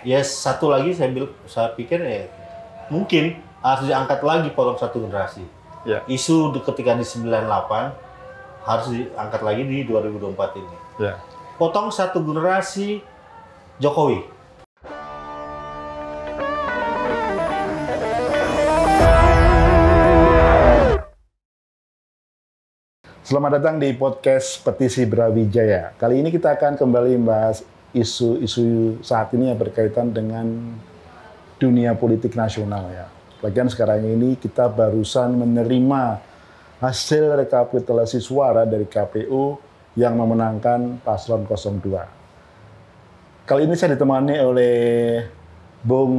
Ya satu lagi saya pikir mungkin harus diangkat lagi potong satu generasi. Ya. Isu ketika di 98 harus diangkat lagi di 2024 ini. Ya. Potong satu generasi Jokowi. Selamat datang di podcast Petisi Brawijaya. Kali ini kita akan kembali membahas isu-isu saat ini yang berkaitan dengan dunia politik nasional ya. Lagian sekarang ini kita barusan menerima hasil rekapitulasi suara dari KPU yang memenangkan paslon 02. Kali ini saya ditemani oleh Bung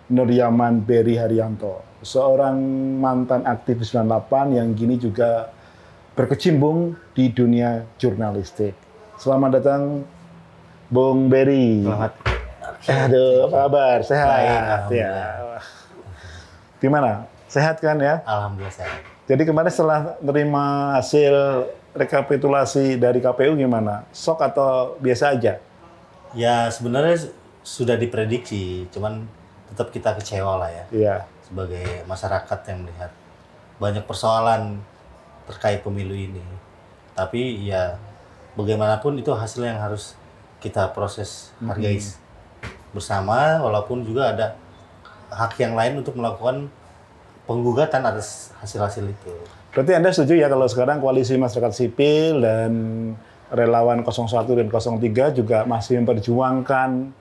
Nuryaman Berry Haryanto, seorang mantan aktivis 98 yang kini juga berkecimpung di dunia jurnalistik. Selamat datang, Bung Berry. Selamat. Aduh, apa kabar? Sehat? Baik, Ya. Gimana? Sehat kan ya? Alhamdulillah sehat. Jadi kemarin setelah menerima hasil rekapitulasi dari KPU gimana? Shock atau biasa aja? Ya sebenarnya sudah diprediksi, cuman tetap kita kecewa lah ya. Iya. Sebagai masyarakat yang melihat banyak persoalan terkait pemilu ini. Tapi ya bagaimanapun itu hasil yang harus kita proses hargai bersama, walaupun juga ada hak yang lain untuk melakukan penggugatan atas hasil-hasil itu. Berarti Anda setuju ya kalau sekarang koalisi masyarakat sipil dan relawan 01 dan 03 juga masih memperjuangkan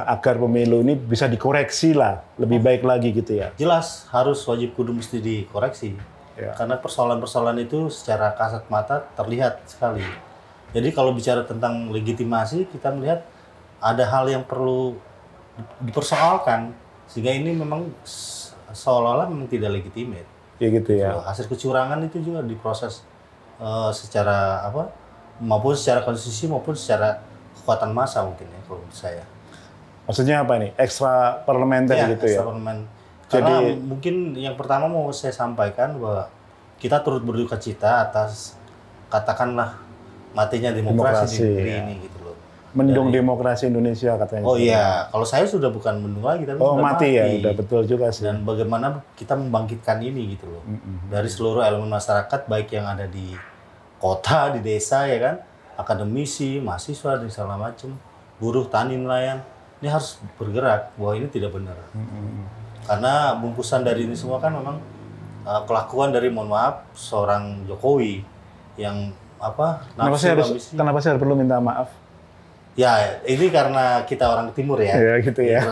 agar pemilu ini bisa dikoreksi lah, lebih baik lagi gitu ya? Jelas harus wajib kudu mesti dikoreksi. Ya. Karena persoalan-persoalan itu secara kasat mata terlihat sekali. Jadi kalau bicara tentang legitimasi, kita melihat ada hal yang perlu dipersoalkan, sehingga ini memang seolah-olah memang tidak legitimate. Ya gitu ya. Hasil kecurangan itu juga diproses secara apa, maupun secara konstitusi maupun secara kekuatan massa mungkin ya kalau menurut saya. Maksudnya apa nih? Ekstra parlementer gitu ya? Parlemen. Karena mungkin yang pertama mau saya sampaikan bahwa kita turut berduka cita atas katakanlah matinya demokrasi di negeri ini gitu loh. Mendung demokrasi Indonesia katanya. Oh iya, kalau saya sudah bukan mendung lagi tapi sudah mati ya, udah betul juga sih. Dan bagaimana kita membangkitkan ini gitu loh. Dari seluruh elemen masyarakat baik yang ada di kota, di desa ya kan, akademisi, mahasiswa dan segala macam, buruh, tani, nelayan, ini harus bergerak bahwa ini tidak benar. Karena bungkusan dari ini semua kan memang kelakuan dari, mohon maaf, seorang Jokowi yang apa? Kenapa saya perlu minta maaf? Ya, ini karena kita orang timur ya. Ya gitu ya.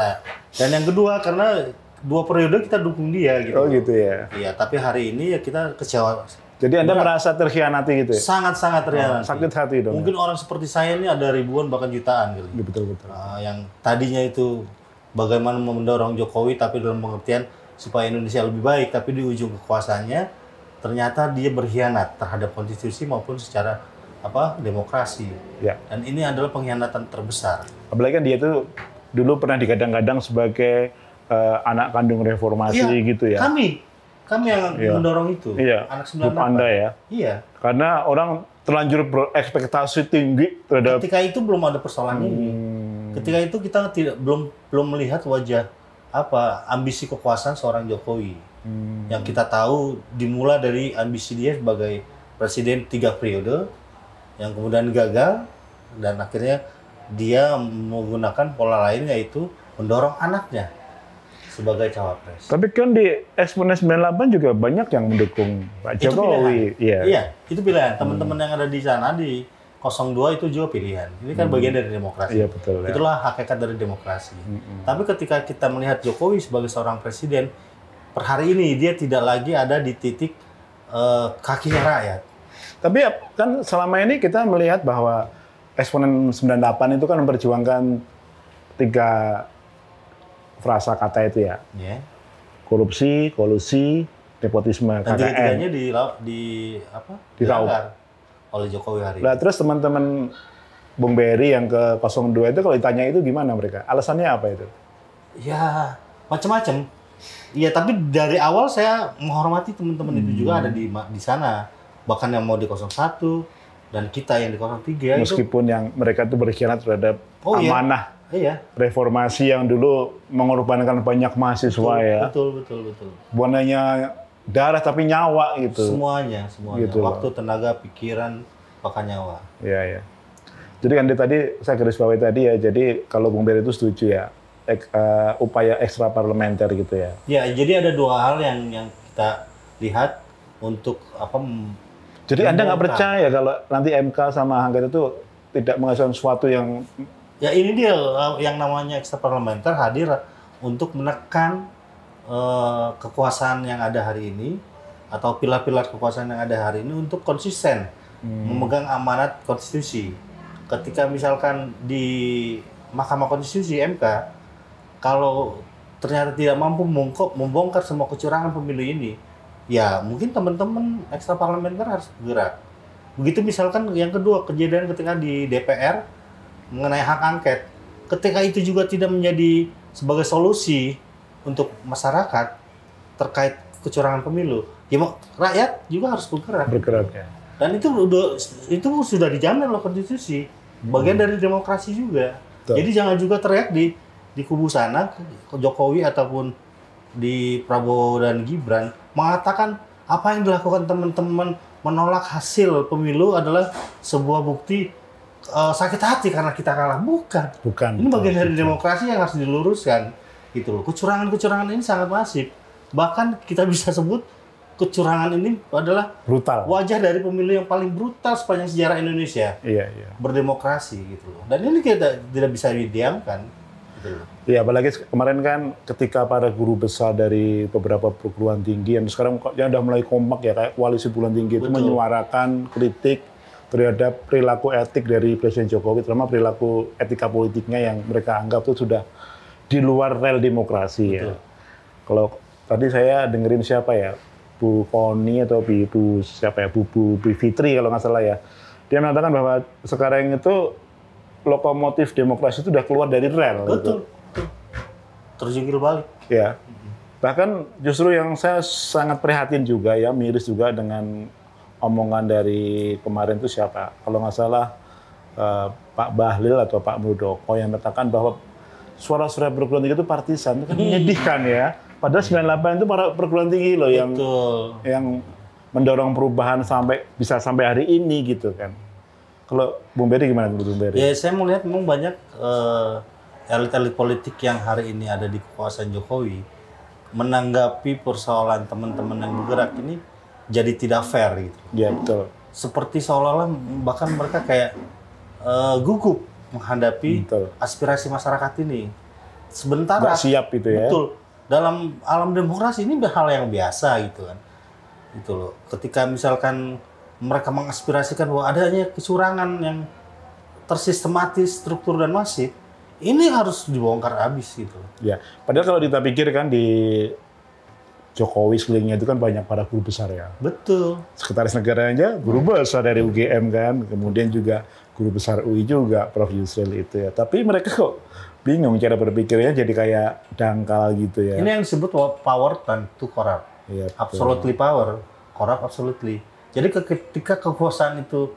Dan yang kedua karena 2 periode kita dukung dia gitu. Oh gitu ya. Iya, tapi hari ini ya kita kecewa. Jadi Anda merasa terkhianati gitu ya? Sangat-sangat terkhianati. Sakit hati dong. Mungkin orang seperti saya ini ada ribuan bahkan jutaan gitu. Ya, betul-betul. Yang tadinya itu bagaimana mendorong Jokowi tapi dalam pengertian supaya Indonesia lebih baik, tapi di ujung kekuasaannya ternyata dia berkhianat terhadap konstitusi maupun secara demokrasi. Ya. Dan ini adalah pengkhianatan terbesar. Apalagi kan dia itu dulu pernah digadang-gadang sebagai anak kandung reformasi gitu ya. Kami yang mendorong itu. Iya. Anak 98. Anda ya. Iya. Karena orang terlanjur berekspektasi tinggi terhadap. Ketika itu belum ada persoalan ini. Ketika itu kita belum melihat wajah ambisi kekuasaan seorang Jokowi. Yang kita tahu dimulai dari ambisi dia sebagai presiden 3 periode, yang kemudian gagal dan akhirnya dia menggunakan pola lain yaitu mendorong anaknya sebagai cawapres. Tapi kan di Exponen 98 juga banyak yang mendukung Pak Jokowi. Iya, itu pilihan. Teman-teman yang ada di sana di 02 itu juga pilihan. Ini kan bagian dari demokrasi. Iya, betul. Ya. Itulah hakikat dari demokrasi. Tapi ketika kita melihat Jokowi sebagai seorang presiden, per hari ini dia tidak lagi ada di titik kakinya rakyat. Tapi kan selama ini kita melihat bahwa Exponen 98 itu kan memperjuangkan 3 frasa kata itu ya. Yeah. Korupsi, kolusi, nepotisme, dan KKN. tiga-tiganya dilanggar oleh Jokowi hari ini. Nah, terus teman-teman Bung Berry yang ke 02 itu kalau ditanya itu gimana mereka? Alasannya apa itu? Ya, macam-macam. Iya, tapi dari awal saya menghormati teman-teman itu juga ada di sana. Bahkan yang mau di 01 dan kita yang di 03 meskipun yang mereka itu berkhianat terhadap amanah Iya. Reformasi yang dulu mengorbankan banyak mahasiswa ya. Betul. Bukan hanya darah tapi nyawa gitu. Semuanya. Gitu Waktu, tenaga, pikiran, bahkan nyawa. Iya. Jadi kan tadi saya garis bawahi tadi ya. Jadi kalau Bung Beri itu setuju ya upaya ekstra parlementer gitu ya. Ya, jadi ada dua hal yang kita lihat untuk apa? Jadi Anda nggak percaya kalau nanti MK sama angket itu tidak menghasilkan sesuatu yang... Ya ini dia yang namanya ekstra parlementer hadir untuk menekan kekuasaan yang ada hari ini atau pilar-pilar kekuasaan yang ada hari ini untuk konsisten memegang amanat konstitusi. Ketika misalkan di Mahkamah Konstitusi MK kalau ternyata tidak mampu membongkar semua kecurangan pemilu ini, ya mungkin teman-teman ekstra parlementer harus bergerak. Begitu misalkan yang kedua kejadian ketika di DPR mengenai hak angket, ketika itu juga tidak menjadi sebagai solusi untuk masyarakat terkait kecurangan pemilu, ya rakyat juga harus bergerak ya. Dan itu sudah dijamin oleh konstitusi, bagian dari demokrasi juga. Betul. Jadi jangan juga teriak di kubu sana Jokowi ataupun di Prabowo dan Gibran mengatakan apa yang dilakukan teman-teman menolak hasil pemilu adalah sebuah bukti sakit hati karena kita kalah. Bukan. Ini bagian dari demokrasi yang harus diluruskan, gitu loh. Kecurangan ini sangat masif. Bahkan kita bisa sebut kecurangan ini adalah brutal. Wajah dari pemilu yang paling brutal sepanjang sejarah Indonesia. Iya. Berdemokrasi, gitu loh. Dan ini kita tidak bisa didiamkan, gitu loh. Iya, apalagi kemarin kan ketika para guru besar dari beberapa perguruan tinggi yang sekarang yang udah mulai kompak ya kayak koalisi perguruan tinggi itu menyuarakan kritik terhadap perilaku etik dari Presiden Jokowi, terutama perilaku etika politiknya yang mereka anggap itu sudah di luar rel demokrasi. Ya. Kalau tadi saya dengerin siapa ya, Bu Koni atau Bu siapa ya, Bu Fitri kalau nggak salah ya, dia mengatakan bahwa sekarang itu lokomotif demokrasi itu sudah keluar dari rel. Betul. Terjungkil balik. Ya. Bahkan justru yang saya sangat prihatin juga ya, miris juga dengan omongan dari kemarin itu siapa? Kalau nggak salah Pak Bahlil atau Pak Muldoko yang mengatakan bahwa suara-suara perguruan tinggi itu partisan. Itu kan menyedihkan ya. Padahal 98 itu para perguruan tinggi loh yang mendorong perubahan bisa sampai hari ini gitu kan. Kalau Bung Beri gimana Bung Beri? Ya saya melihat memang banyak elit-elit politik yang hari ini ada di kekuasaan Jokowi menanggapi persoalan teman-teman yang bergerak ini jadi tidak fair gitu. Ya betul. Seperti seolah-olah bahkan mereka kayak gugup menghadapi aspirasi masyarakat ini. Sementara nggak siap itu ya. Betul. Dalam alam demokrasi ini hal yang biasa gitu kan. Gitu loh. Ketika misalkan mereka mengaspirasikan bahwa adanya kecurangan yang tersistematis, struktur dan masif, ini harus dibongkar habis gitu. Ya. Padahal kalau kita pikir kan di Jokowi sekelilingnya itu kan banyak para guru besar ya. Betul. Sekretaris negaranya guru besar dari UGM kan, kemudian juga guru besar UI juga Prof Yusril itu ya. Tapi mereka kok bingung cara berpikirnya jadi kayak dangkal gitu ya. Ini yang disebut power turn to corrupt. Ya, absolutely power, corrupt absolutely. Jadi ketika kekuasaan itu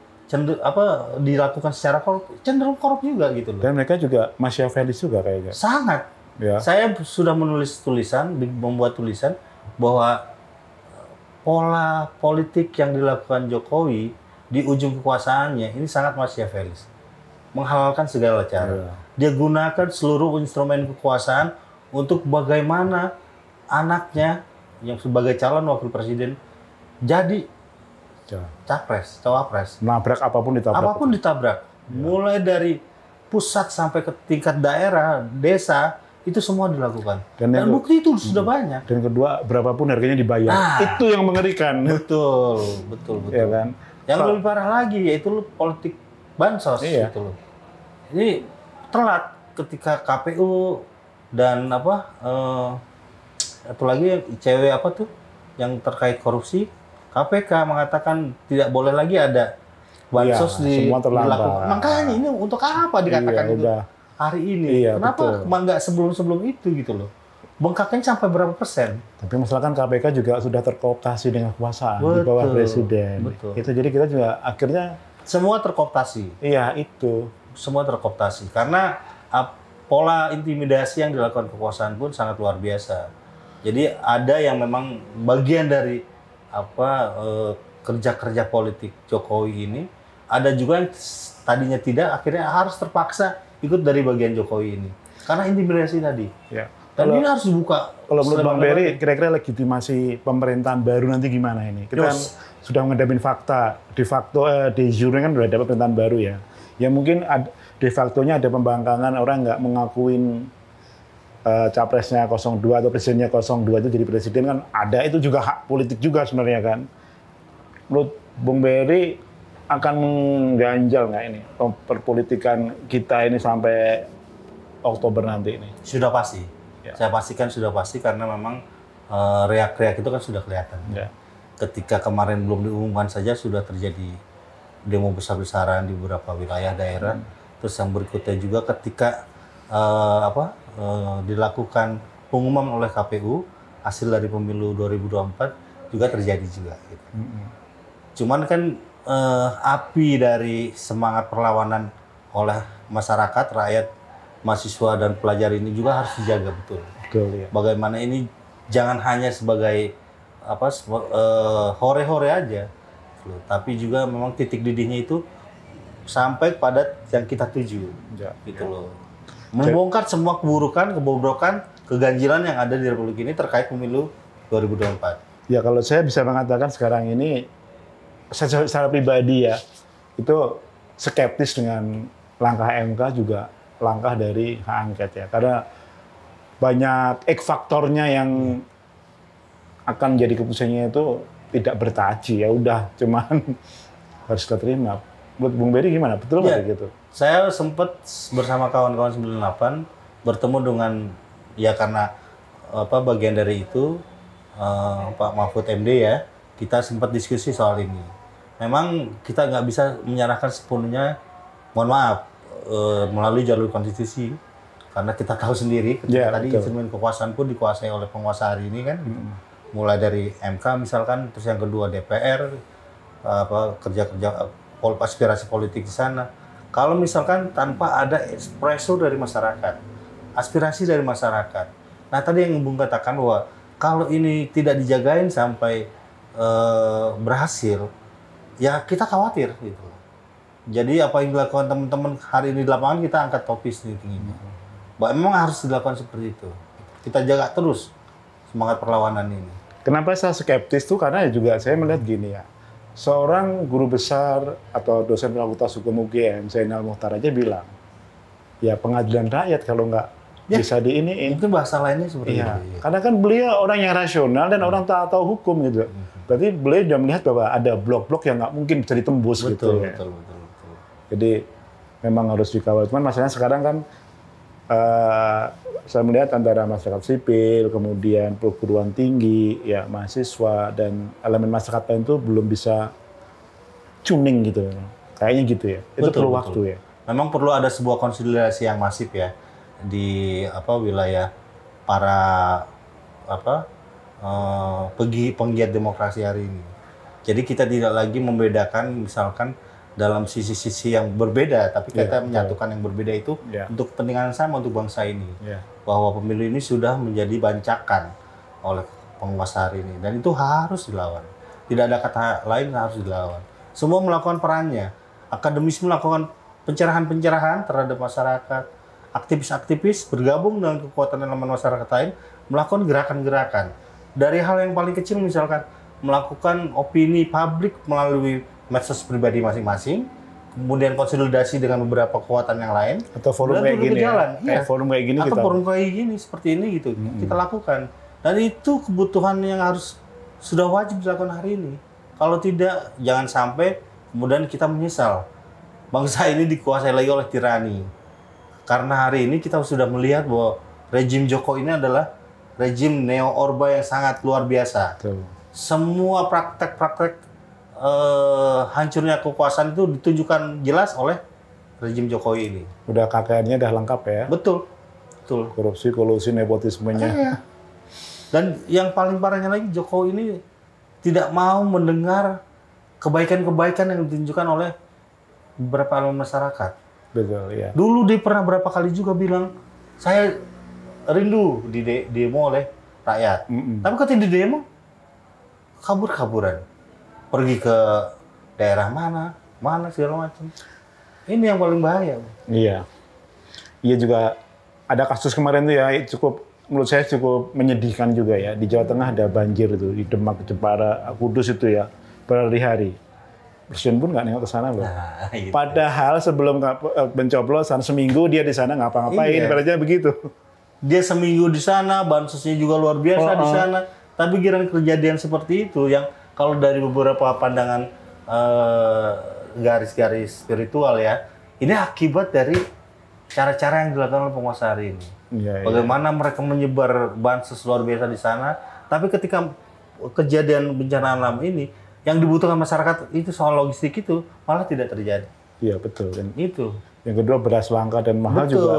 dilakukan secara korup, cenderung korup juga gitu loh. Dan mereka juga Machiavellis juga kayaknya. Sangat. Ya. Saya sudah membuat tulisan bahwa pola politik yang dilakukan Jokowi di ujung kekuasaannya ini sangat Machiavellis. Menghalalkan segala cara. Dia gunakan seluruh instrumen kekuasaan untuk bagaimana anaknya yang sebagai calon wakil presiden jadi cawapres. Nabrak apapun ditabrak. Mulai dari pusat sampai ke tingkat daerah, desa, itu semua dilakukan. Dan bukti itu sudah banyak. Dan kedua, berapapun harganya dibayar. Itu yang mengerikan. Betul. Ya kan? Yang lebih parah lagi yaitu politik bansos. Iya. Gitu loh. Ini telat ketika KPU dan satu lagi ICW yang terkait korupsi, KPK mengatakan tidak boleh lagi ada bansos dilakukan. Makanya ini untuk apa dikatakan itu hari ini? Iya, kenapa nggak sebelum itu gitu loh? Bengkaknya sampai berapa persen? Tapi masalah kan KPK juga sudah terkooptasi dengan kekuasaan di bawah presiden. Betul. Itu jadi kita juga akhirnya semua terkooptasi. Iya itu. Semua terkooptasi karena pola intimidasi yang dilakukan kekuasaan pun sangat luar biasa. Jadi ada yang memang bagian dari kerja-kerja politik Jokowi ini, ada juga yang tadinya tidak, akhirnya harus terpaksa ikut dari bagian Jokowi ini karena intimidasi tadi. Ya. Dan ini harus dibuka. Kalau menurut Bang Berry, kira-kira legitimasi pemerintahan baru nanti gimana ini? Kita kan sudah menghadapi fakta, de facto, de jure kan sudah ada pemerintahan baru ya. Ya mungkin de facto-nya ada pembangkangan, orang nggak mengakuin capresnya 02 atau presidennya 02 itu jadi presiden kan ada, itu juga hak politik juga sebenarnya kan. Menurut Bung Berry akan mengganjal nggak ini perpolitikan kita ini sampai Oktober nanti ini? Sudah pasti. Ya. Saya pastikan sudah pasti karena memang reak-reak itu kan sudah kelihatan. Ya. Ketika kemarin belum diumumkan saja sudah terjadi demo besar-besaran di beberapa wilayah daerah. Terus yang berikutnya juga ketika dilakukan pengumuman oleh KPU hasil dari pemilu 2024 juga terjadi juga. Gitu. Cuman kan api dari semangat perlawanan oleh masyarakat, rakyat, mahasiswa dan pelajar ini juga harus dijaga betul. Betul ya. Bagaimana ini jangan hanya sebagai hore-hore aja, tapi juga memang titik didihnya itu sampai pada yang kita tuju, gitu loh. Membongkar semua keburukan, kebobrokan, keganjilan yang ada di Republik ini terkait pemilu 2024. Ya kalau saya bisa mengatakan sekarang ini, secara pribadi ya, itu skeptis dengan langkah MK juga langkah dari hak angket ya, karena banyak faktornya yang akan jadi keputusannya itu tidak bertaji, ya udah cuman harus kita terima. Buat Bung Berry gimana? Betul nggak gitu? Saya sempat bersama kawan-kawan 98 bertemu dengan karena bagian dari itu Pak Mahfud MD ya, kita sempat diskusi soal ini. Memang kita nggak bisa menyerahkan sepenuhnya, mohon maaf, melalui jalur konstitusi, karena kita tahu sendiri tadi instrumen kekuasaan pun dikuasai oleh penguasa hari ini kan, mulai dari MK misalkan, terus yang kedua DPR, kerja-kerja aspirasi politik di sana. Kalau misalkan tanpa ada espresso dari masyarakat, aspirasi dari masyarakat. Nah tadi yang Bung katakan bahwa kalau ini tidak dijagain sampai berhasil, ya kita khawatir gitu. Jadi apa yang dilakukan teman-teman hari ini di lapangan kita angkat topi tinggi-tingginya. Memang harus dilakukan seperti itu. Kita jaga terus semangat perlawanan ini. Kenapa saya skeptis tuh karena juga saya melihat gini ya. Seorang guru besar atau dosen Fakultas Hukum UGM, Zainal Mukhtar aja bilang, ya pengadilan rakyat kalau nggak bisa diiniin. Mungkin bahasa lainnya seperti itu. Karena kan beliau orang yang rasional dan orang tahu hukum gitu. Berarti beliau sudah melihat bahwa ada blok-blok yang nggak mungkin bisa ditembus gitu. Betul. Jadi memang harus dikawal. Cuman masalahnya sekarang kan saya melihat antara masyarakat sipil, kemudian perguruan tinggi, ya mahasiswa dan elemen masyarakat lain itu belum bisa tuning gitu. Kayaknya gitu ya. Itu perlu waktu ya. Memang perlu ada sebuah konsolidasi yang masif ya di wilayah para penggiat demokrasi hari ini. Jadi kita tidak lagi membedakan misalkan dalam sisi-sisi yang berbeda, tapi kita menyatukan yang berbeda itu untuk kepentingan sama untuk bangsa ini. Bahwa pemilu ini sudah menjadi bancakan oleh penguasa hari ini, dan itu harus dilawan. Tidak ada kata lain, harus dilawan. Semua melakukan perannya. Akademis melakukan pencerahan-pencerahan terhadap masyarakat. Aktivis-aktivis bergabung dengan kekuatan elemen masyarakat lain, melakukan gerakan-gerakan. Dari hal yang paling kecil misalkan melakukan opini publik melalui medsos pribadi masing-masing, kemudian konsolidasi dengan beberapa kekuatan yang lain, atau forum kayak gini ya. Forum kayak gini atau forum kayak gini seperti ini gitu, kita lakukan. Dan itu kebutuhan yang harus sudah wajib dilakukan hari ini. Kalau tidak, jangan sampai kemudian kita menyesal bangsa ini dikuasai lagi oleh tirani. Karena hari ini kita sudah melihat bahwa rejim Joko ini adalah rejim neo-orba yang sangat luar biasa. Semua praktek-praktek hancurnya kekuasaan itu ditunjukkan jelas oleh rejim Jokowi ini. Udah KKN-nya udah lengkap ya? Betul. Korupsi, kolusi, nepotismenya. Dan yang paling parahnya lagi, Jokowi ini tidak mau mendengar kebaikan-kebaikan yang ditunjukkan oleh beberapa elemen masyarakat. Betul, ya. Dulu dia pernah berapa kali juga bilang, saya rindu demo oleh rakyat. Tapi ketika di demo, kabur-kaburan. Pergi ke daerah mana segala macam. Ini yang paling bahaya. Iya. Iya juga ada kasus kemarin tuh ya, menurut saya cukup menyedihkan juga ya. Di Jawa Tengah ada banjir itu, di Demak, Jepara, Kudus itu ya, berhari-hari. Presiden pun nggak nengok ke sana loh. Nah, gitu. Padahal sebelum pencoblosan seminggu dia di sana ngapa-ngapain, ibaratnya begitu. Dia seminggu di sana, bansosnya juga luar biasa di sana. Tapi kira kejadian seperti itu yang kalau dari beberapa pandangan garis-garis spiritual ya, ini akibat dari cara-cara yang dilakukan oleh penguasa hari ini. Bagaimana mereka menyebar bansos luar biasa di sana, tapi ketika kejadian bencana alam ini, yang dibutuhkan masyarakat itu soal logistik itu malah tidak terjadi. Iya betul. Dan itu. Yang kedua beras langka dan mahal juga.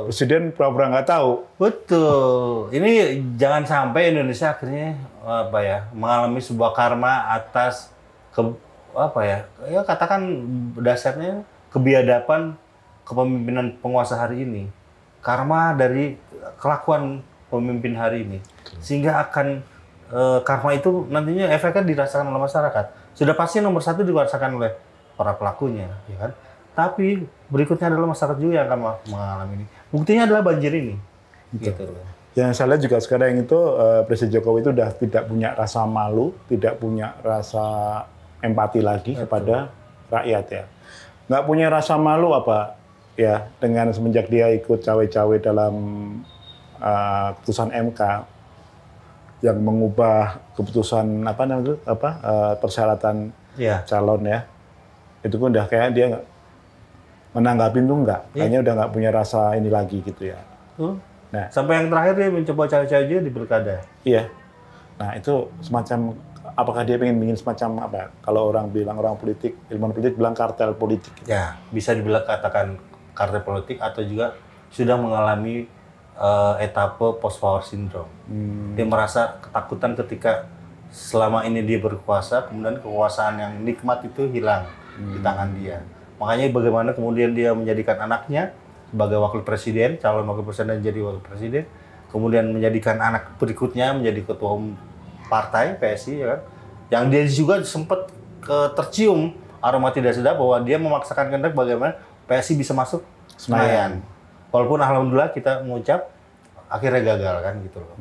Presiden pura-pura nggak tahu. Betul. Ini jangan sampai Indonesia akhirnya mengalami sebuah karma atas ya katakan dasarnya kebiadaban kepemimpinan penguasa hari ini. Karma dari kelakuan pemimpin hari ini. Sehingga akan karma itu nantinya efeknya dirasakan oleh masyarakat. Sudah pasti nomor satu dirasakan oleh para pelakunya, ya kan? Tapi berikutnya adalah masyarakat juga yang akan mengalami ini. Buktinya adalah banjir ini. Gitu. Yang saya lihat juga sekarang itu Presiden Jokowi itu sudah tidak punya rasa malu, tidak punya rasa empati lagi kepada rakyat ya. Nggak punya rasa malu apa ya dengan semenjak dia ikut cawe-cawe dalam keputusan MK yang mengubah keputusan persyaratan calon ya. Itu pun udah kayak dia menanggapin tuh kayaknya udah nggak punya rasa ini lagi gitu ya. Nah, sampai yang terakhir dia mencoba cawe-cawe juga di pilkada. Iya. Nah itu semacam apakah dia ingin semacam apa? Kalau orang politik, ilmuwan politik bilang kartel politik. Ya, bisa dibilang katakan kartel politik atau juga sudah mengalami etape post power syndrome. Dia merasa ketakutan ketika selama ini dia berkuasa, kemudian kekuasaan yang nikmat itu hilang di tangan dia. Makanya bagaimana kemudian dia menjadikan anaknya sebagai wakil presiden, calon wakil presiden jadi wakil presiden, kemudian menjadikan anak berikutnya menjadi ketua umum partai PSI, ya kan? Yang dia juga sempat tercium aroma tidak sedap bahwa dia memaksakan kehendak bagaimana PSI bisa masuk Senayan. Walaupun alhamdulillah kita mengucap akhirnya gagal kan gitu loh.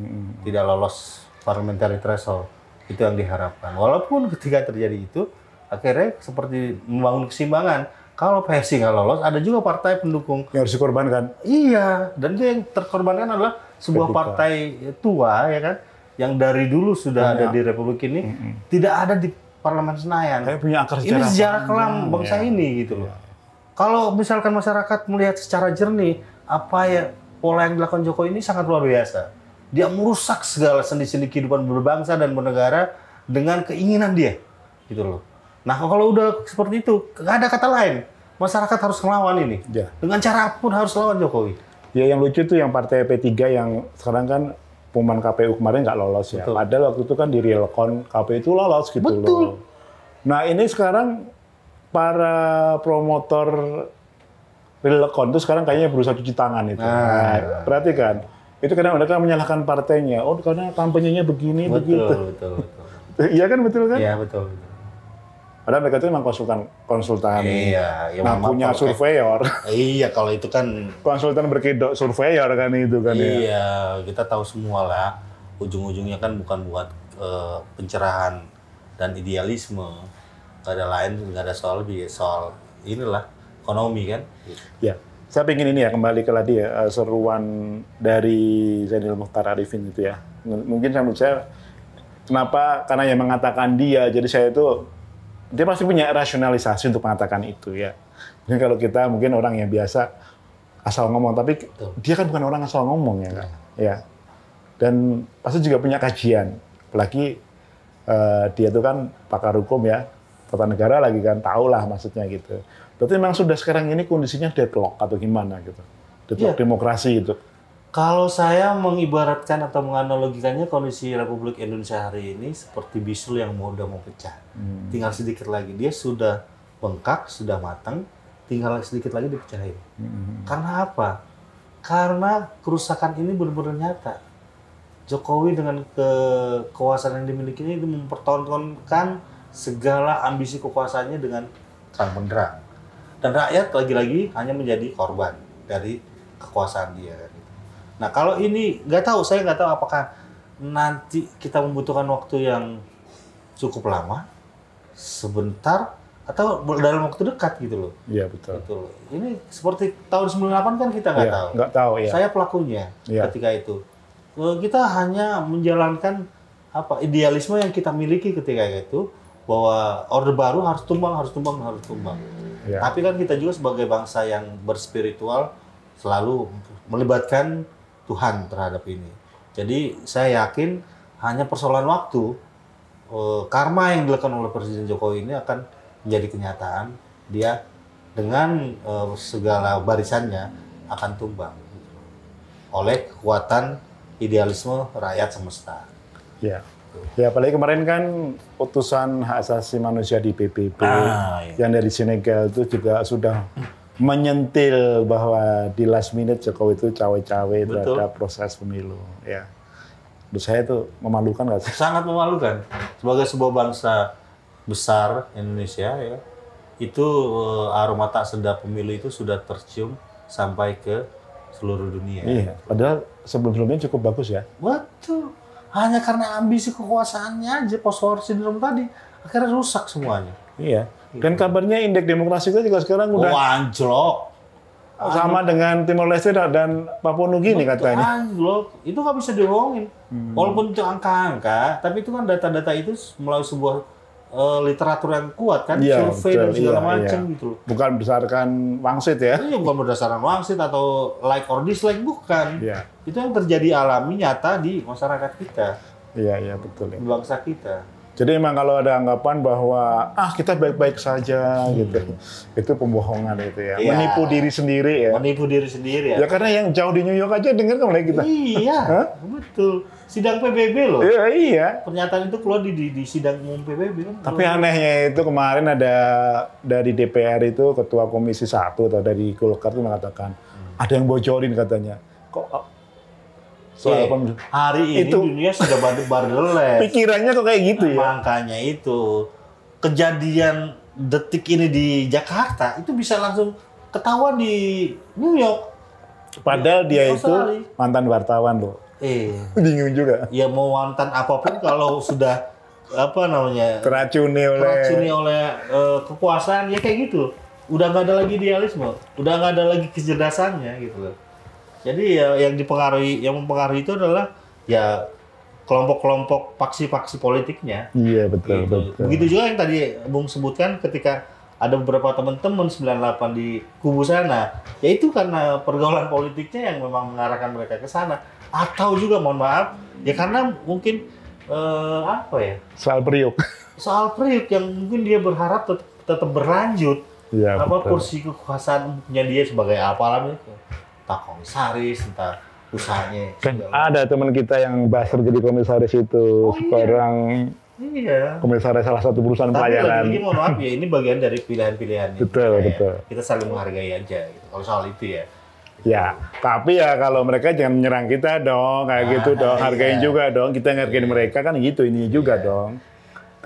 Tidak lolos parliamentary threshold. Itu yang diharapkan. Walaupun ketika terjadi itu akhirnya seperti membangun keseimbangan. Kalau PSI nggak lolos, ada juga partai pendukung yang harus dikorbankan. Iya, dan itu yang terkorbankan adalah sebuah partai tua ya kan, yang dari dulu sudah ada di Republik ini, tidak ada di Parlemen Senayan. Kayak punya akar sejarah. Ini sejarah kelam bangsa ini gitu loh. Kalau misalkan masyarakat melihat secara jernih, apa ya pola yang dilakukan Jokowi ini sangat luar biasa. Dia merusak segala sendi-sendi kehidupan berbangsa dan bernegara dengan keinginan dia, gitu loh. Nah kalau udah seperti itu, nggak ada kata lain. Masyarakat harus ngelawan ini. Ya. Dengan cara apapun harus lawan Jokowi. Ya yang lucu tuh yang partai P3 yang sekarang kan pengumuman KPU kemarin nggak lolos ya. Betul. Padahal waktu itu kan di Realcon KPU itu lolos gitu. Betul. Loh. Nah ini sekarang para promotor Realcon itu sekarang kayaknya berusaha cuci tangan itu. Nah, perhatikan. Itu kadang mereka menyalahkan partainya. Oh karena kampanyenya begini, begitu. Betul. Iya kan, betul kan? Iya, betul. Padahal mereka itu memang konsultan. Iya, nah, punya surveyor. Iya, kalau itu kan konsultan berkedok surveyor kan itu kan ya. Iya, kita tahu semua lah. Ujung-ujungnya kan bukan buat pencerahan dan idealisme. Nggak ada lain, nggak ada soal inilah ekonomi kan. Ya, saya pengen ini ya kembali ke tadi ya seruan dari Zainil Mukhtar Arifin itu ya. Mungkin menurut saya kenapa? Karena yang mengatakan dia, jadi saya itu dia pasti punya rasionalisasi untuk mengatakan itu ya. Jadi kalau kita mungkin orang yang biasa asal ngomong, tapi dia kan bukan orang asal ngomong ya, kan? Ya. Dan pasti juga punya kajian. Apalagi dia itu kan pakar hukum ya, tata negara lagi kan, tahu lah maksudnya gitu. Berarti memang sudah sekarang ini kondisinya deadlock atau gimana gitu, deadlock demokrasi gitu. Kalau saya mengibaratkan atau menganalogikannya kondisi Republik Indonesia hari ini seperti bisul yang udah mau pecah. Tinggal sedikit lagi. Dia sudah bengkak, sudah matang, tinggal sedikit lagi dipecahin. Karena apa? Karena kerusakan ini benar-benar nyata. Jokowi dengan kekuasaan yang dimiliki ini mempertontonkan segala ambisi kekuasaannya dengan terang benderang. Dan rakyat lagi-lagi hanya menjadi korban dari kekuasaan dia. Nah kalau ini saya nggak tahu apakah nanti kita membutuhkan waktu yang cukup lama, sebentar, atau dalam waktu dekat gitu loh. Iya betul. Gitu loh. Ini seperti tahun 98 kan kita nggak tahu. Nggak tahu ya. Saya pelakunya ketika itu. Kita hanya menjalankan idealisme yang kita miliki ketika itu, bahwa Orde Baru harus tumbang. Ya. Tapi kan kita juga sebagai bangsa yang berspiritual selalu melibatkan Tuhan terhadap ini. Jadi saya yakin hanya persoalan waktu, karma yang dilakukan oleh Presiden Jokowi ini akan menjadi kenyataan. Dia dengan segala barisannya akan tumbang oleh kekuatan idealisme rakyat semesta. Ya. Ya, apalagi kemarin kan putusan hak asasi manusia di PBB yang dari Senegal itu juga sudah menyentil bahwa di last minute Jokowi itu cawe-cawe terhadap proses pemilu. Ya, menurut saya itu memalukan nggak sih? Sangat memalukan. Sebagai sebuah bangsa besar Indonesia, ya, itu aroma tak sedap pemilu itu sudah tercium sampai ke seluruh dunia. Iya, padahal sebelum-sebelumnya cukup bagus ya. Betul. Hanya karena ambisi kekuasaannya aja, post-war syndrome tadi, akhirnya rusak semuanya. Iya. Dan kabarnya indeks demokrasi kita juga sekarang udah anjlok. Sama dengan Timor Leste dan Papua Nugini katanya. Anjlok. Itu nggak bisa dibohongin. Walaupun itu angka-angka, tapi itu kan data-data itu melalui sebuah literatur yang kuat kan, survei dan segala macam gitu loh. Bukan berdasarkan wangsit ya? Iya, bukan berdasarkan wangsit atau like or dislike, bukan. Iya. Itu yang terjadi alami nyata di masyarakat kita. Iya betul ya. Di bangsa kita. Jadi memang kalau ada anggapan bahwa kita baik-baik saja gitu, itu pembohongan itu ya. Iya. Menipu diri sendiri ya. Menipu diri sendiri ya. Ya karena yang jauh di New York aja dengar mulai kita. Iya, betul. Sidang PBB loh. Iya. Pernyataan itu keluar di sidang umum PBB kan. Tapi anehnya itu kemarin ada dari DPR itu ketua Komisi 1 atau dari Golkar itu mengatakan ada yang bocorin katanya. Kok soal hari ini dunia sudah bardeles. Pikirannya kok kayak gitu ya. Makanya itu kejadian detik ini di Jakarta itu bisa langsung ketahuan di New York. Padahal dia itu mantan wartawan loh. Bingung juga. Ya mau mantan apapun kalau sudah teracuni oleh kekuasaan ya kayak gitu. Udah nggak ada lagi idealisme, udah nggak ada lagi kecerdasannya gitu loh. Jadi ya yang mempengaruhi itu adalah ya kelompok-kelompok faksi-faksi politiknya. Iya betul. Begitu juga yang tadi Bung sebutkan ketika ada beberapa teman-teman 98 di kubu sana, ya itu karena pergaulan politiknya yang memang mengarahkan mereka ke sana. Atau juga mohon maaf, ya karena mungkin soal periuk yang mungkin dia berharap tetap berlanjut. Ya, kursi kekuasaannya dia sebagai namanya, entah komisaris, entah usahanya. Kan ada teman kita yang Basir jadi komisaris itu, sekarang komisaris salah satu perusahaan pelayanan. Tapi mohon maaf ya, ini bagian dari pilihan-pilihan. Betul. Kita saling menghargai aja gitu. Kalau soal itu ya. Ya, tapi ya kalau mereka jangan menyerang kita dong, kayak gitu dong. Hargain juga dong, kita ngergain mereka kan gitu, ini juga dong.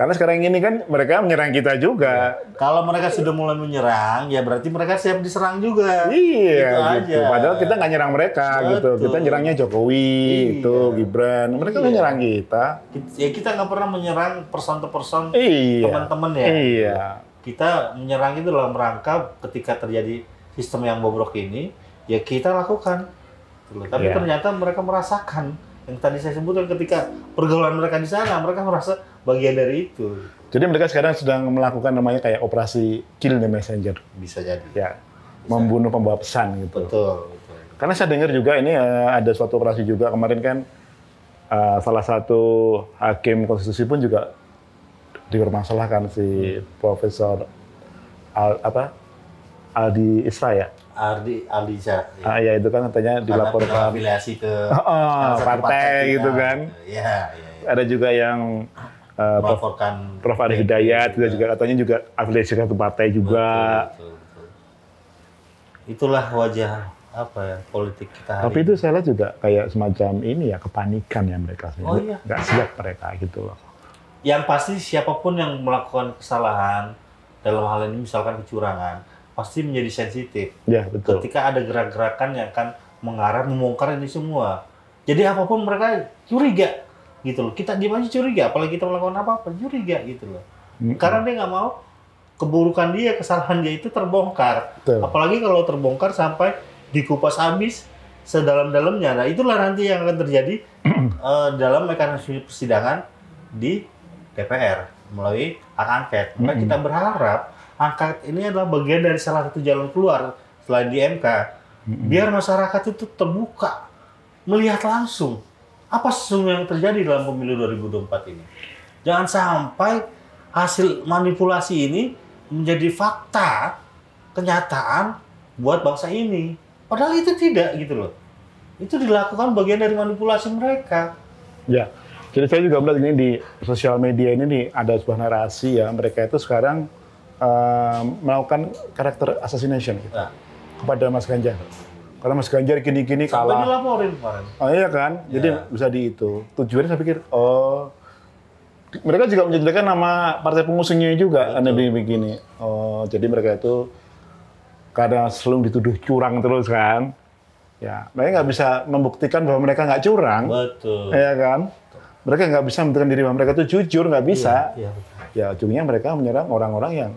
Karena sekarang ini kan mereka menyerang kita juga. Kalau mereka sudah mulai menyerang, ya berarti mereka siap diserang juga. Iya, gitu. Padahal kita nggak nyerang mereka gitu. Kita nyerangnya Jokowi, Gibran. Mereka nggak nyerang kita. Ya kita nggak pernah menyerang person to person teman-teman ya. Iya. Kita menyerang itu dalam rangka ketika terjadi sistem yang bobrok ini, ya kita lakukan. Tapi ternyata mereka merasakan yang tadi saya sebutkan ketika pergaulan mereka di sana, mereka merasa bagian dari itu. Jadi mereka sekarang sedang melakukan namanya kayak operasi kill the messenger. Bisa jadi. Ya, membunuh pembawa pesan gitu. Betul. Karena saya dengar juga ini ada suatu operasi juga kemarin kan salah satu hakim konstitusi pun juga dipermasalahkan si Profesor Aldi Isra ya. Aldiza. Ya itu kan katanya dilaporkan afiliasi ke partai gitu kan. Iya. Ada juga yang melaporkan Prof. Ari Hidayat juga katanya juga afiliasi satu partai juga. Betul. Itulah wajah apa ya politik kita hari Tapi itu saya lihat juga kayak semacam ini ya, kepanikan ya mereka. Oh iya. Nggak siap mereka gitu loh. Yang pasti siapapun yang melakukan kesalahan dalam hal ini misalkan kecurangan pasti menjadi sensitif. Ya, betul. Ketika ada gerak-gerakan yang akan mengarah membongkar ini semua. Jadi apapun mereka curiga gitu loh. Kita diam aja curiga, apalagi kita melakukan apa-apa curiga gitu loh. Karena dia nggak mau keburukan dia, kesalahan dia itu terbongkar. Betul. Apalagi kalau terbongkar sampai dikupas habis sedalam-dalamnya. Nah, itulah nanti yang akan terjadi dalam mekanisme persidangan di DPR melalui hak angket. Maka kita berharap angket ini adalah bagian dari salah satu jalan keluar selain di MK. Biar masyarakat itu terbuka, melihat langsung apa sesungguhnya yang terjadi dalam pemilu 2024 ini. Jangan sampai hasil manipulasi ini menjadi fakta, kenyataan buat bangsa ini. Padahal itu tidak gitu loh. Itu dilakukan bagian dari manipulasi mereka. Ya, jadi saya juga melihat ini di sosial media ini nih, ada sebuah narasi ya, mereka itu sekarang melakukan karakter assassination gitu, kepada Mas Ganjar. Karena Mas Ganjar gini-gini Sampai kalah. dilaporin kemarin. Oh iya kan, jadi bisa di itu. Tujuannya saya pikir, mereka juga menjadikan nama partai pengusungnya juga, aneh begini. Oh, jadi mereka itu kadang selalu dituduh curang terus kan. Ya, mereka nggak bisa membuktikan bahwa mereka nggak curang. Betul. Ya kan? Mereka nggak bisa membuktikan diri bahwa mereka itu jujur, nggak bisa. Iya, betul. Ya, ujungnya mereka menyerang orang-orang yang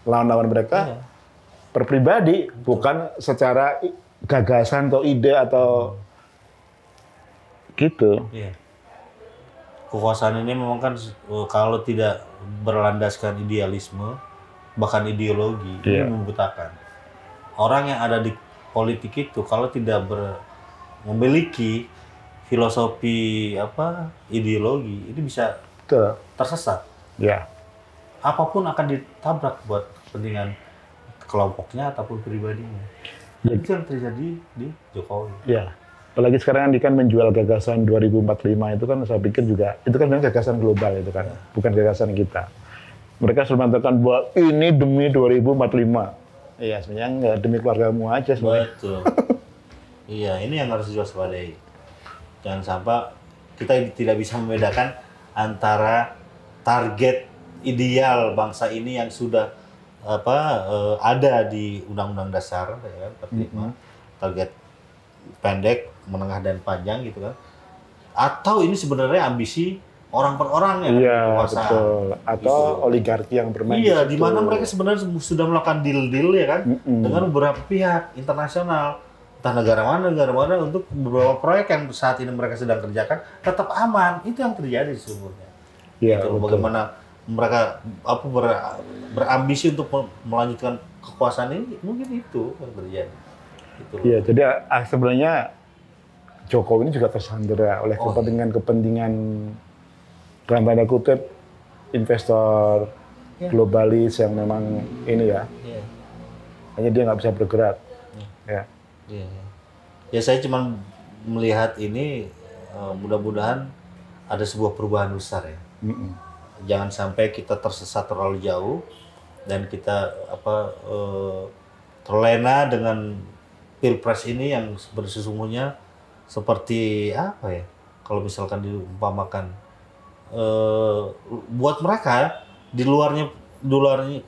lawan-lawan mereka per pribadi, bukan secara gagasan atau ide atau gitu. Iya. Kekuasaan ini memang kan kalau tidak berlandaskan idealisme, bahkan ideologi, ini membutakan. Orang yang ada di politik itu kalau tidak memiliki filosofi ideologi, ini bisa tersesat. Ya. Apapun akan ditabrak buat kepentingan kelompoknya ataupun pribadinya. Itu yang terjadi di Jokowi. Ya. Apalagi sekarang kan menjual gagasan 2045 itu kan saya pikir juga, itu kan memang gagasan global itu kan, bukan gagasan kita. Mereka selalu mengatakan bahwa ini demi 2045. Iya, sebenarnya nggak demi keluargamu aja sebenarnya. Betul. Iya, ini yang harus diwaspadai. Jangan sampai kita tidak bisa membedakan antara target ideal bangsa ini yang sudah ada di Undang-Undang Dasar ya, 45, target pendek, menengah dan panjang gitu kan. Atau ini sebenarnya ambisi orang per orang yang berkuasa. Betul. Atau gitu. Oligarki yang bermain. Iya, di mana mereka sebenarnya sudah melakukan deal-deal ya kan dengan beberapa pihak internasional, entah negara mana untuk beberapa proyek yang saat ini mereka sedang kerjakan tetap aman. Itu yang terjadi sesungguhnya. Iya, gitu. Bagaimana mereka berambisi untuk melanjutkan kekuasaan ini, mungkin itu yang terjadi. Gitu. Iya, jadi sebenarnya Jokowi ini juga tersandera oleh kepentingan dalam tanda kutip investor globalis yang memang ini ya, hanya dia nggak bisa bergerak. Ya saya cuma melihat ini mudah-mudahan ada sebuah perubahan besar ya. Jangan sampai kita tersesat terlalu jauh dan kita terlena dengan pilpres ini yang sesungguhnya seperti apa ya? Kalau misalkan diumpamakan buat mereka di luarnya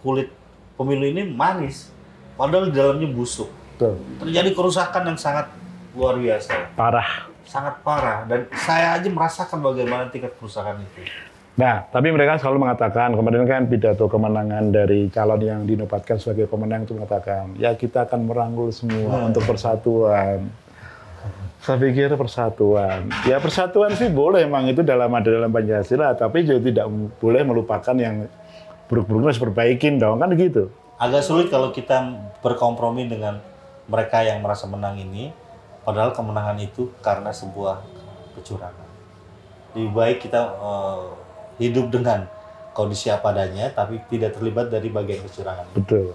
kulit pemilu ini manis, padahal di dalamnya busuk. Betul. Terjadi kerusakan yang sangat luar biasa. Parah. Sangat parah dan saya aja merasakan bagaimana tingkat kerusakan itu. Nah, tapi mereka selalu mengatakan, kemarin kan pidato kemenangan dari calon yang dinobatkan sebagai pemenang itu mengatakan, ya kita akan merangkul semua untuk persatuan. Saya pikir persatuan. Ya persatuan sih boleh, emang itu ada dalam Pancasila, tapi juga tidak boleh melupakan yang buruk-buruknya harus perbaikin dong, kan gitu. Agak sulit kalau kita berkompromi dengan mereka yang merasa menang ini, padahal kemenangan itu karena sebuah kecurangan. Lebih baik kita hidup dengan kondisi apa adanya, tapi tidak terlibat dari bagian kecurangan. Betul.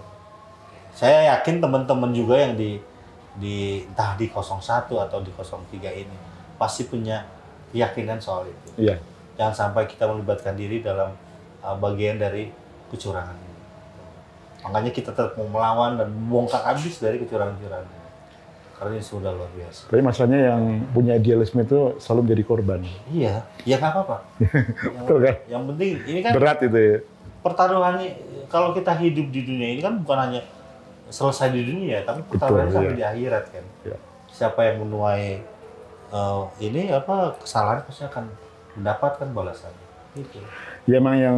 Saya yakin teman-teman juga yang entah di 01 atau di 03 ini pasti punya keyakinan soal itu. Iya. Jangan sampai kita melibatkan diri dalam bagian dari kecurangan ini. Makanya kita tetap mau melawan dan membongkar habis dari kecurangan-kecurangan. Karena ini sudah luar biasa. Tapi masalahnya yang punya idealisme itu selalu menjadi korban. Iya, ya nggak apa-apa. Betul kan? Yang penting ini kan Berat itu ya. pertaruhannya, kalau kita hidup di dunia ini kan bukan hanya selesai di dunia, tapi pertaruhannya sampai di akhirat kan. Iya. Siapa yang menuai kesalahan pasti akan mendapatkan balasannya. Gitu. Ya emang yang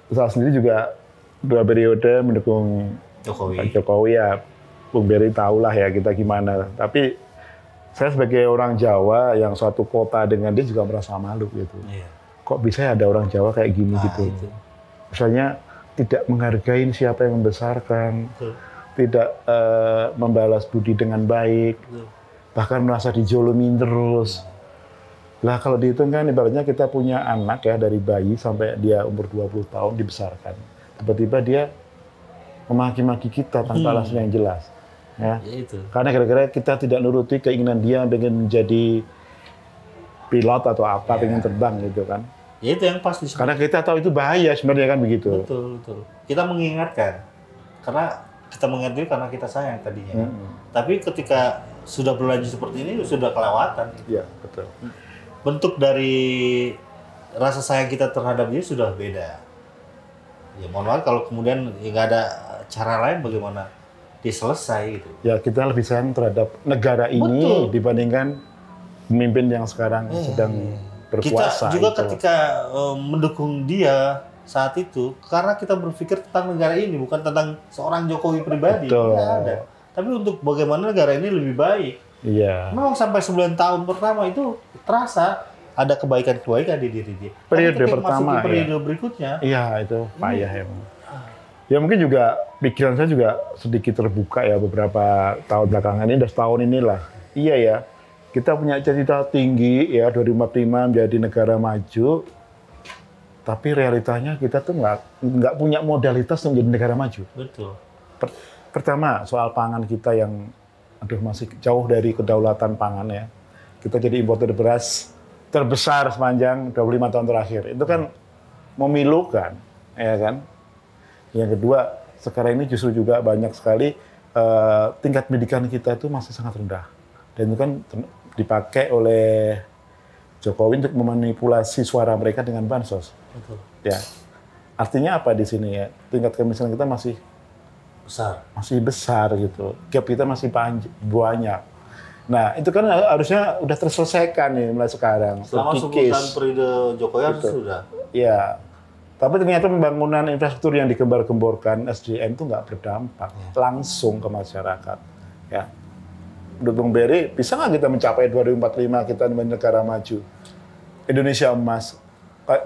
saya sendiri juga 2 periode mendukung Jokowi. Pak Jokowi ya. Bung Berry tahulah ya kita gimana. Tapi saya sebagai orang Jawa yang suatu kota dengan dia juga merasa malu gitu. Iya. Kok bisa ada orang Jawa kayak gini gitu. Itu. Misalnya tidak menghargai siapa yang membesarkan, Betul. tidak membalas budi dengan baik, Betul. bahkan merasa dijolomin terus. Lah kalau dihitung kan ibaratnya kita punya anak ya dari bayi sampai dia umur 20 tahun dibesarkan. Tiba-tiba dia memaki-maki kita tanpa alasan yang jelas. Ya. Ya itu. Karena kira-kira kita tidak nuruti keinginan dia pengen menjadi pilot atau apa, pengen terbang gitu kan. Ya itu yang pasti. Karena kita tahu itu bahaya sebenarnya kan begitu. Betul, betul. Kita mengingatkan. Karena kita mengingatkan karena kita sayang tadinya. Tapi ketika sudah berlanjut seperti ini, sudah kelewatan. Iya, betul. Bentuk dari rasa sayang kita terhadap dia sudah beda. Ya mohon maaf kalau kemudian nggak ada cara lain bagaimana dia selesai gitu. Ya kita lebih sayang terhadap negara ini Betul. dibandingkan pemimpin yang sekarang sedang berkuasa. Kita juga itu. ketika mendukung dia saat itu karena kita berpikir tentang negara ini bukan tentang seorang Jokowi pribadi. Betul. Tidak ada. Tapi untuk bagaimana negara ini lebih baik. Iya. Memang sampai 9 tahun pertama itu terasa ada kebaikan-kebaikan di diri dia. Periode Tapi ketika pertama, masuk ke periode berikutnya, Iya itu payah emang. Ya mungkin juga pikiran saya juga sedikit terbuka ya beberapa tahun belakangan ini, udah setahun inilah. Iya ya, kita punya cita-cita tinggi ya 2045 menjadi negara maju, tapi realitanya kita tuh nggak punya modalitas untuk menjadi negara maju. betul. Pertama soal pangan kita yang masih jauh dari kedaulatan pangan ya. Kita jadi importer beras terbesar sepanjang 25 tahun terakhir. Itu kan memilukan, ya kan? Yang kedua, sekarang ini justru juga banyak sekali tingkat pendidikan kita itu masih sangat rendah. Dan itu kan dipakai oleh Jokowi untuk memanipulasi suara mereka dengan bansos. Betul. Ya. Artinya apa di sini ya? Tingkat kemiskinan kita masih besar gitu. Gap kita masih banyak. Nah, itu kan harusnya udah terselesaikan nih mulai sekarang. Selama sebulan periode Jokowi harus sudah. Ya. Tapi ternyata pembangunan infrastruktur yang digembar-gemborkan SDM itu nggak berdampak langsung ke masyarakat. Ya. Menurut Bung Berry, bisa nggak kita mencapai 2045 kita menjadi negara maju? Indonesia emas.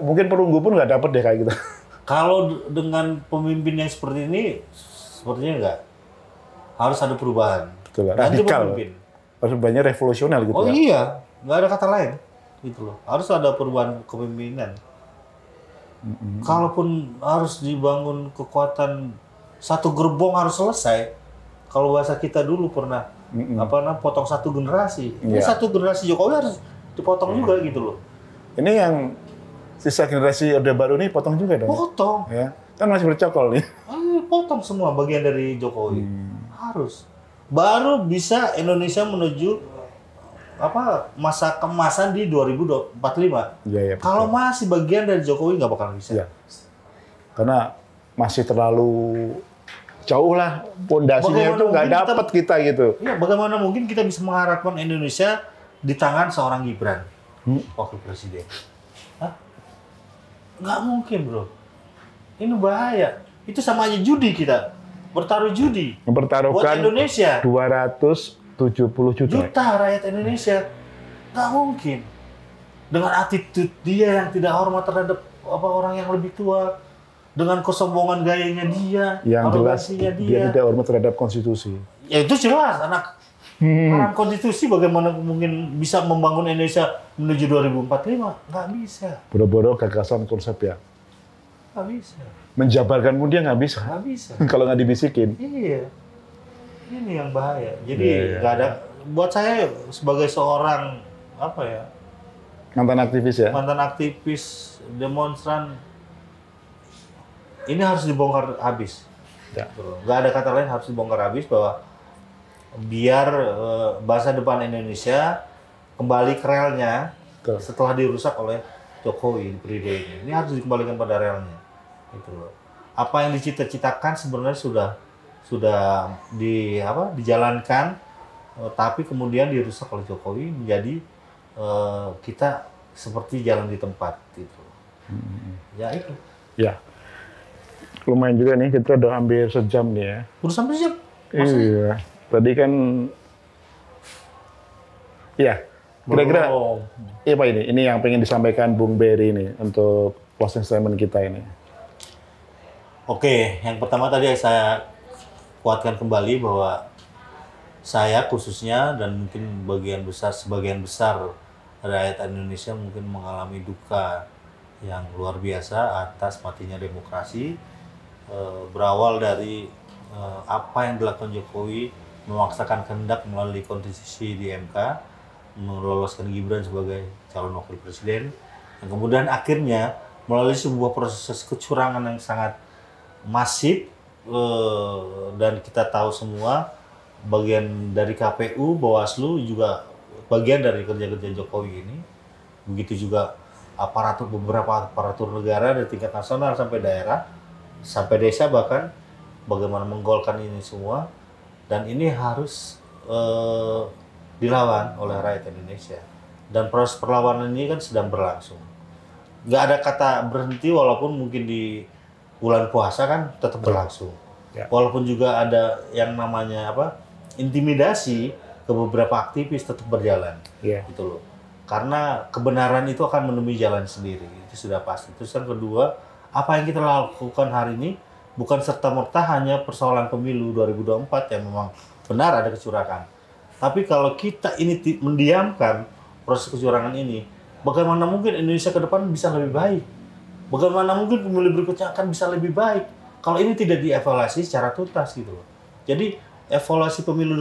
Mungkin perunggu pun nggak dapat deh kayak gitu. Kalau dengan pemimpin yang seperti ini, sepertinya enggak. Harus ada perubahan. Betul, Ganti radikal. pemimpin. Harus banyak revolusioner gitu Oh ya. iya, nggak ada kata lain. Gitu loh. Harus ada perubahan kepemimpinan. Kalaupun harus dibangun kekuatan satu gerbong harus selesai. Kalau bahasa kita dulu pernah potong satu generasi. Ini Iya. satu generasi Jokowi harus dipotong juga gitu loh. Ini yang sisa generasi Orde Baru ini potong juga dong. Potong. Ya. Kan masih bercokol nih. Potong semua bagian dari Jokowi. Harus. Baru bisa Indonesia menuju masa kemasan di 2045. Iya, iya. Kalau masih bagian dari Jokowi nggak bakal bisa. Iya. Karena masih terlalu jauh lah pondasinya Bagaimana itu nggak mungkin dapat kita gitu. Ya, bagaimana mungkin kita bisa mengharapkan Indonesia di tangan seorang Gibran, wakil presiden? Hah? Nggak mungkin, bro. Ini bahaya. Itu sama aja judi kita. Bertaruh judi. Buat Mempertaruhkan Indonesia. 270 juta. Juta rakyat Indonesia. Nggak mungkin. Dengan attitude dia yang tidak hormat terhadap orang yang lebih tua. Dengan kesombongan gayanya dia. Yang jelas arogansinya dia tidak hormat terhadap konstitusi. Ya itu jelas. Anak konstitusi bagaimana mungkin bisa membangun Indonesia menuju 2045? Nggak bisa. Boro-boro gagasan konsep ya. Nggak bisa. Menjabarkan pun dia nggak bisa. Nggak bisa. Kalau nggak dibisikin. Iya. Ini yang bahaya. Jadi Iya. nggak ada. Buat saya sebagai seorang Mantan aktivis ya. mantan aktivis demonstran, ini harus dibongkar habis. Ya. Nggak ada kata lain, harus dibongkar habis bahwa biar masa depan Indonesia kembali ke relnya setelah dirusak oleh Jokowi di periode ini. Ini harus dikembalikan pada relnya. Gitu loh. Apa yang dicita-citakan sebenarnya sudah dijalankan, tapi kemudian dirusak oleh Jokowi menjadi kita seperti jalan di tempat gitu. Ya itu. Ya. Lumayan juga nih, kita udah hampir sejam nih ya. Udah sampai sejam? Iya. Tadi kan, ya. Kira-kira, iya Pak ini yang pengen disampaikan Bung Berry ini untuk closing statement kita ini. Oke, yang pertama tadi saya kuatkan kembali bahwa saya khususnya dan mungkin sebagian besar rakyat Indonesia mungkin mengalami duka yang luar biasa atas matinya demokrasi, berawal dari apa yang dilakukan Jokowi memaksakan kehendak melalui konstitusi di MK, meloloskan Gibran sebagai calon wakil presiden, yang kemudian akhirnya melalui sebuah proses kecurangan yang sangat masif, dan kita tahu semua bagian dari KPU, Bawaslu juga bagian dari kerja-kerja Jokowi ini. Begitu juga beberapa aparatur negara dari tingkat nasional sampai daerah, sampai desa bahkan, bagaimana menggolkan ini semua, dan ini harus dilawan oleh rakyat Indonesia. Dan proses perlawanan ini kan sedang berlangsung. Nggak ada kata berhenti walaupun mungkin di bulan puasa kan tetap berlangsung. Ya. Walaupun juga ada yang namanya intimidasi ke beberapa aktivis tetap berjalan. Ya. Gitu loh. Karena kebenaran itu akan menemui jalan sendiri. Itu sudah pasti. Terus yang kedua, apa yang kita lakukan hari ini bukan serta-merta hanya persoalan pemilu 2024 yang memang benar ada kecurangan. Tapi kalau kita ini mendiamkan proses kecurangan ini, bagaimana mungkin Indonesia ke depan bisa lebih baik? Bagaimana mungkin pemilu berikutnya akan bisa lebih baik kalau ini tidak dievaluasi secara tuntas gitu loh. Jadi evaluasi pemilu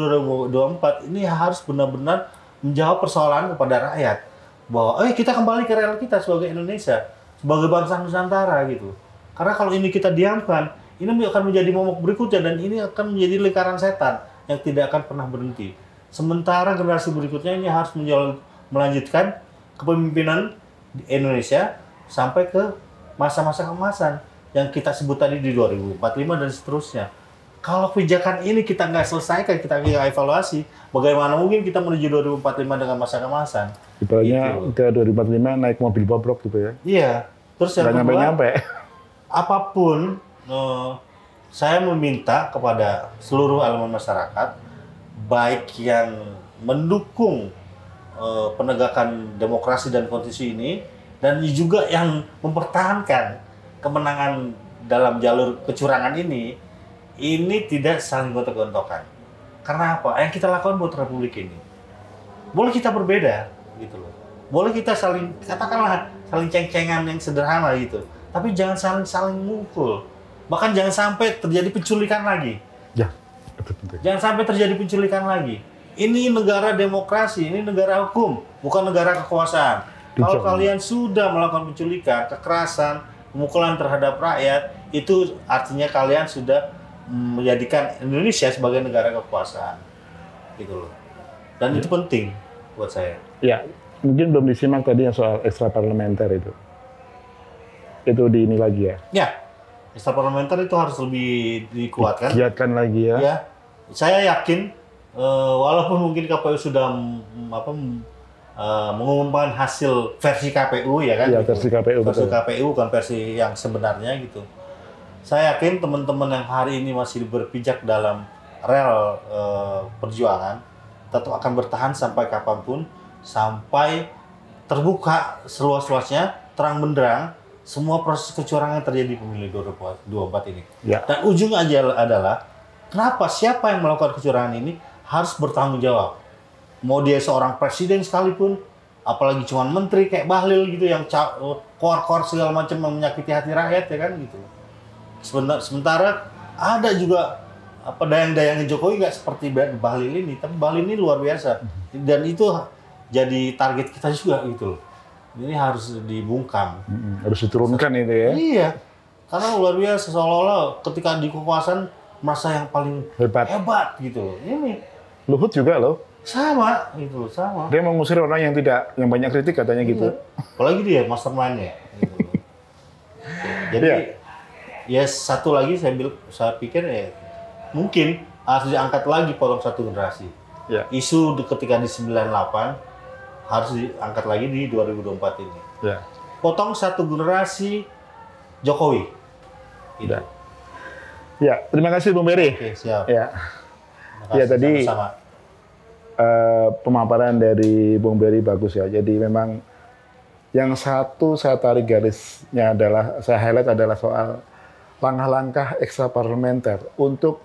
2024 ini harus benar-benar menjawab persoalan kepada rakyat bahwa kita kembali ke rel kita sebagai Indonesia, sebagai bangsa Nusantara gitu. Karena kalau ini kita diamkan, ini akan menjadi momok berikutnya dan ini akan menjadi lingkaran setan yang tidak akan pernah berhenti. Sementara generasi berikutnya ini harus melanjutkan kepemimpinan di Indonesia sampai ke masa-masa keemasan yang kita sebut tadi di 2045 dan seterusnya. Kalau kebijakan ini kita nggak selesaikan, kita nggak evaluasi, bagaimana mungkin kita menuju 2045 dengan masa keemasan? Ibaratnya ke 2045 naik mobil bobrok gitu ya? Iya. Terus yang kedua, nyampe-nyampe. Apapun, saya meminta kepada seluruh elemen masyarakat, baik yang mendukung penegakan demokrasi dan konstitusi ini, dan juga yang mempertahankan kemenangan dalam jalur kecurangan ini tidak saling gontok-gontokan. Karena apa? Yang kita lakukan buat Republik ini. Boleh kita berbeda, gitu loh. Boleh kita saling, katakanlah, saling ceng-cengan yang sederhana gitu. Tapi jangan saling mukul. Bahkan jangan sampai terjadi penculikan lagi. Ya, betul. Jangan sampai terjadi penculikan lagi. Ini negara demokrasi, ini negara hukum, bukan negara kekuasaan. Kalau kalian sudah melakukan penculikan, kekerasan, pemukulan terhadap rakyat, itu artinya kalian sudah menjadikan Indonesia sebagai negara kekuasaan. Gitu loh. Dan itu penting buat saya. Ya, mungkin belum disimak tadi yang soal ekstra parlementer itu. Itu di ini lagi ya? Ya, ekstra parlementer itu harus lebih dikuatkan. Giatkan lagi ya? Ya, saya yakin walaupun mungkin KPU sudah mengumumkan hasil versi KPU ya kan? Iya, versi KPU. Versi KPU bukan versi yang sebenarnya gitu. Saya yakin teman-teman yang hari ini masih berpijak dalam rel perjuangan tetap akan bertahan sampai kapanpun, sampai terbuka seluas-luasnya, terang benderang semua proses kecurangan yang terjadi di pemilu 2024 ini. Ya. Dan ujung aja adalah kenapa siapa yang melakukan kecurangan ini harus bertanggung jawab. Mau dia seorang presiden sekalipun, apalagi cuma menteri kayak Bahlil gitu yang koar-koar segala macam yang menyakiti hati rakyat ya kan gitu. Sementara ada juga dayang-dayangnya Jokowi nggak seperti Bahlil ini, tapi Bahlil ini luar biasa dan itu jadi target kita juga gitu loh. Ini harus dibungkam. Harus diturunkan itu ya? Iya, karena luar biasa seolah-olah ketika di kekuasaan merasa yang paling hebat gitu loh. Ini Luhut juga loh. Sama, itu sama. Dia mengusir orang yang banyak kritik katanya gitu. Apalagi dia mastermind-nya. Gitu. Jadi ya satu lagi saya pikir mungkin harus diangkat lagi potong satu generasi. Ya. Isu ketika di 98 harus diangkat lagi di 2024 ini. Ya. Potong satu generasi Jokowi. Gitu. Ya, terima kasih Bung Beri. Oke, siap. Ya. Terima Ya kasih, tadi sama-sama. Pemaparan dari Bung Beri bagus ya. Jadi memang yang satu saya tarik garisnya adalah, saya highlight adalah soal langkah-langkah ekstraparlementer untuk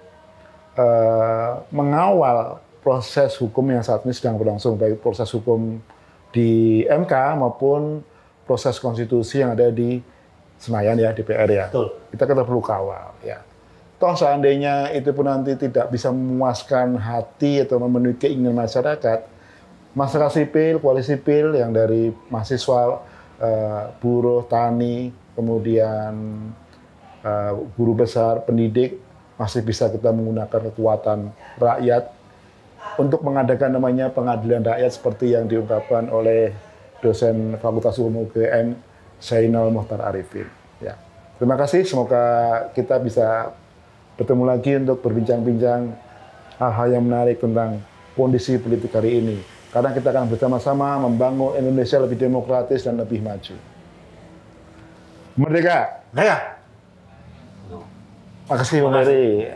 mengawal proses hukum yang saat ini sedang berlangsung, baik proses hukum di MK maupun proses konstitusi yang ada di Senayan ya, DPR ya. Betul. Kita perlu kawal ya. Toh seandainya itu pun nanti tidak bisa memuaskan hati atau memenuhi keinginan masyarakat sipil, koalisi sipil yang dari mahasiswa, buruh, tani, kemudian guru besar, pendidik, masih bisa kita menggunakan kekuatan rakyat untuk mengadakan namanya pengadilan rakyat seperti yang diungkapkan oleh dosen Fakultas Hukum UGM, Zainal Muchtar Arifin. Ya. Terima kasih, semoga kita bisa bertemu lagi untuk berbincang-bincang hal-hal yang menarik tentang kondisi politik hari ini. Karena kita akan bersama-sama membangun Indonesia lebih demokratis dan lebih maju. Merdeka! Merdeka! Makasih, Bung Beri.